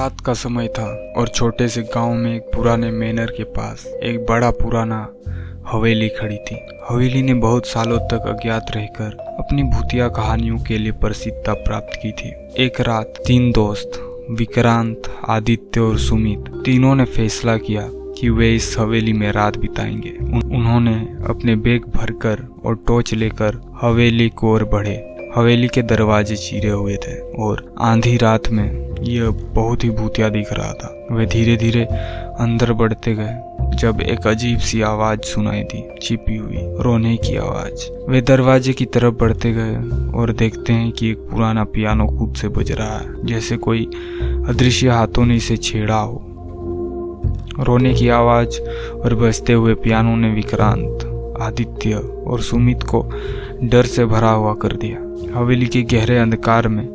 रात का समय था और छोटे से गांव में एक पुराने मैनर के पास एक बड़ा पुराना हवेली खड़ी थी। हवेली ने बहुत सालों तक अज्ञात रहकर अपनी भूतिया कहानियों के लिए प्रसिद्धता प्राप्त की थी। एक रात 3 दोस्त विक्रांत, आदित्य और सुमित तीनों ने फैसला किया कि वे इस हवेली में रात बिताएंगे। उन्होंने अपने बैग भरकर और टॉर्च लेकर हवेली की ओर बढ़े। हवेली के दरवाजे चीरे हुए थे और आंधी रात में यह बहुत ही भूतिया दिख रहा था। वे धीरे धीरे अंदर बढ़ते गए जब एक अजीब सी आवाज सुनाई दी, छिपी हुई रोने की आवाज। वे दरवाजे की तरफ बढ़ते गए और देखते हैं कि एक पुराना पियानो खुद से बज रहा है, जैसे कोई अदृश्य हाथों ने इसे छेड़ा हो। रोने की आवाज और बजते हुए पियानो ने विक्रांत, आदित्य और सुमित को डर से भरा हुआ कर दिया। हवेली के गहरे अंधकार में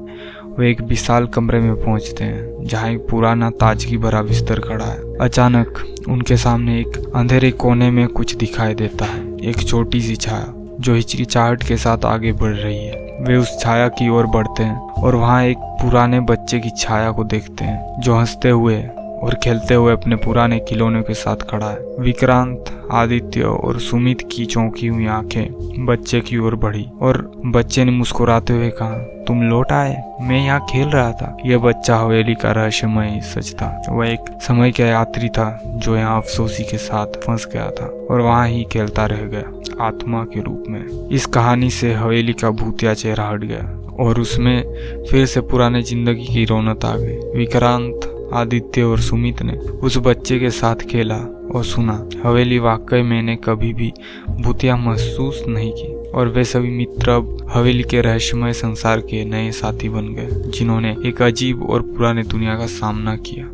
वे एक विशाल कमरे में पहुंचते हैं जहां एक पुराना ताजगी भरा बिस्तर खड़ा है। अचानक उनके सामने एक अंधेरे कोने में कुछ दिखाई देता है, एक छोटी सी छाया जो हिचकिचाहट के साथ आगे बढ़ रही है। वे उस छाया की ओर बढ़ते हैं और वहां एक पुराने बच्चे की छाया को देखते हैं जो हंसते हुए और खेलते हुए अपने पुराने खिलौनों के साथ खड़ा है। विक्रांत, आदित्य और सुमित की चौंकी हुई आंखें बच्चे की ओर बढ़ी और बच्चे ने मुस्कुराते हुए कहा, तुम लौट आए, मैं यहाँ खेल रहा था। यह बच्चा हवेली का रहस्यमय सच था। वह एक समय का यात्री था जो यहाँ अफसोसी के साथ फंस गया था और वहाँ ही खेलता रह गया, आत्मा के रूप में। इस कहानी से हवेली का भूतिया चेहरा हट गया और उसमें फिर से पुराने जिंदगी की रौनक आ गई। विक्रांत, आदित्य और सुमित ने उस बच्चे के साथ खेला और सुना। हवेली वाकई मैंने कभी भी भूतिया महसूस नहीं की और वे सभी मित्र अब हवेली के रहस्यमय संसार के नए साथी बन गए जिन्होंने एक अजीब और पुराने दुनिया का सामना किया।